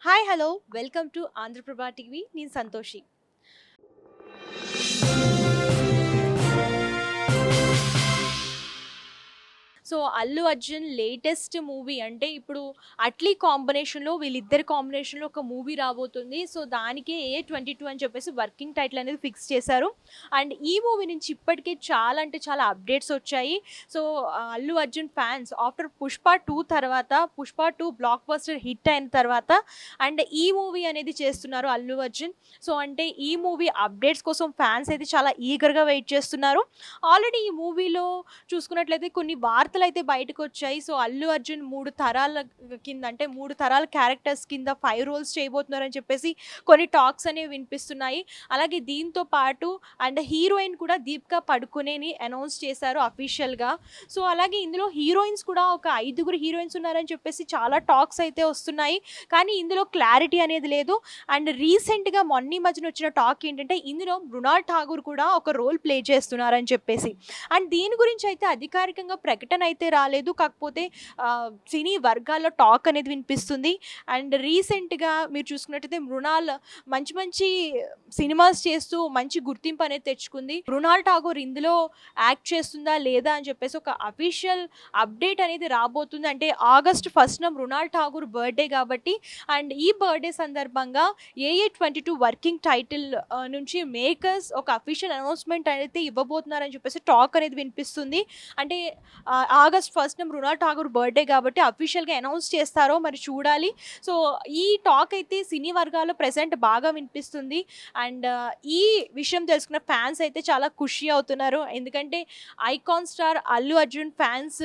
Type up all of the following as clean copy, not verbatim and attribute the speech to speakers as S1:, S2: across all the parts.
S1: Hi hello welcome to Andhraprabha TV నేను Santoshi. So Allu Arjun latest movie అంటే ఇప్పుడు అట్లీ కాంబినేషన్లో వీళ్ళిద్దరి కాంబినేషన్లో ఒక మూవీ రాబోతుంది. సో దానికే A22 అని చెప్పేసి వర్కింగ్ టైటిల్ అనేది ఫిక్స్ చేశారు. అండ్ ఈ మూవీ నుంచి ఇప్పటికే చాలా అంటే చాలా అప్డేట్స్ వచ్చాయి. So Allu Arjun fans after Pushpa 2 తర్వాత పుష్ప 2 బ్లాక్ బస్టర్ హిట్ అయిన తర్వాత అండ్ ఈ మూవీ అనేది చేస్తున్నారు అల్లు అర్జున్. సో అంటే ఈ మూవీ అప్డేట్స్ కోసం ఫ్యాన్స్ అయితే చాలా ఈగర్గా వెయిట్ చేస్తున్నారు. ఆల్రెడీ ఈ మూవీలో చూసుకున్నట్లయితే కొన్ని వార్తలు అయితే బయటకొచ్చాయి. సో అల్లు అర్జున్ 3 తరాల కింద అంటే 3 తరాల క్యారెక్టర్స్ కింద 5 రోల్స్ చేయబోతున్నారని చెప్పేసి కొన్ని టాక్స్ అనేవి వినిపిస్తున్నాయి. అలాగే దీంతో పాటు అండ్ హీరోయిన్ కూడా దీపికా పడుకునేని అనౌన్స్ చేశారు అఫీషియల్‌గా. సో అలాగే ఇందులో హీరోయిన్స్ కూడా ఒక 5గురు హీరోయిన్స్ ఉన్నారని చెప్పేసి చాలా టాక్స్ అయితే వస్తున్నాయి. కానీ ఇందులో క్లారిటీ అనేది లేదు. అండ్ రీసెంట్‌గా మొన్న ఈ మధ్యన వచ్చిన టాక్ ఏంటంటే ఇందులో మృణాల్ ఠాగూర్ కూడా ఒక రోల్ ప్లే చేస్తున్నారని చెప్పేసి. అండ్ దీని గురించి అయితే అధికారికంగా ప్రకటన అయితే రాలేదు. కాకపోతే సినీ వర్గాల్లో టాక్ అనేది వినిపిస్తుంది. అండ్ రీసెంట్‌గా మీరు చూసుకున్నట్టయితే మృణాల్ మంచి మంచి సినిమాస్ చేస్తూ మంచి గుర్తింపు అనేది తెచ్చుకుంది. మృణాల్ ఠాగూర్ ఇందులో యాక్ట్ చేస్తుందా లేదా అని చెప్పేసి ఒక అఫీషియల్ అప్డేట్ అనేది రాబోతుంది. అంటే ఆగస్ట్ 1న మృణాల్ ఠాగూర్ బర్త్‌డే కాబట్టి అండ్ ఈ బర్త్‌డే సందర్భంగా AA22 వర్కింగ్ టైటిల్ నుంచి మేకర్స్ ఒక అఫీషియల్ అనౌన్స్‌మెంట్ అయితే ఇవ్వబోతున్నారని చెప్పేసి టాక్ అనేది వినిపిస్తుంది. అంటే ఆగస్ట్ 1న మృణాల్ ఠాగూర్ బర్త్‌డే కాబట్టి అఫీషియల్‌గా అనౌన్స్ చేస్తారో మరి చూడాలి. సో ఈ టాక్ అయితే సినీ వర్గాల్లో ప్రెజెంట్ బాగా వినిపిస్తుంది. అండ్ ఈ విషయం తెలుసుకున్న ఫ్యాన్స్ అయితే చాలా ఖుషి అవుతున్నారు. ఎందుకంటే icon star Allu Arjun fans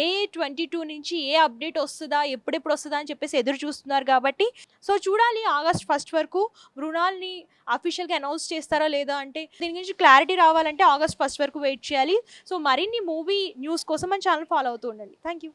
S1: AA22 నుంచి ఏ అప్డేట్ వస్తదా? ఎప్పుడెప్పుడు వస్తదా? అని చెప్పేసి ఎదురు చూస్తున్నారు కాబట్టి సో చూడాలి ఆగస్ట్ 1 వరకు మృణాల్‌ని అఫీషియల్‌గా అనౌన్స్ చేస్తారా లేదా అంటే దీని గురించి క్లారిటీ రావాలంటే ఆగస్ట్ 1 వరకు వెయిట్ చేయాలి. సో మరిన్ని మూవీ న్యూస్ కోసం మన ఛానల్ ఫాలో అవుతూ ఉండండి. Thank you.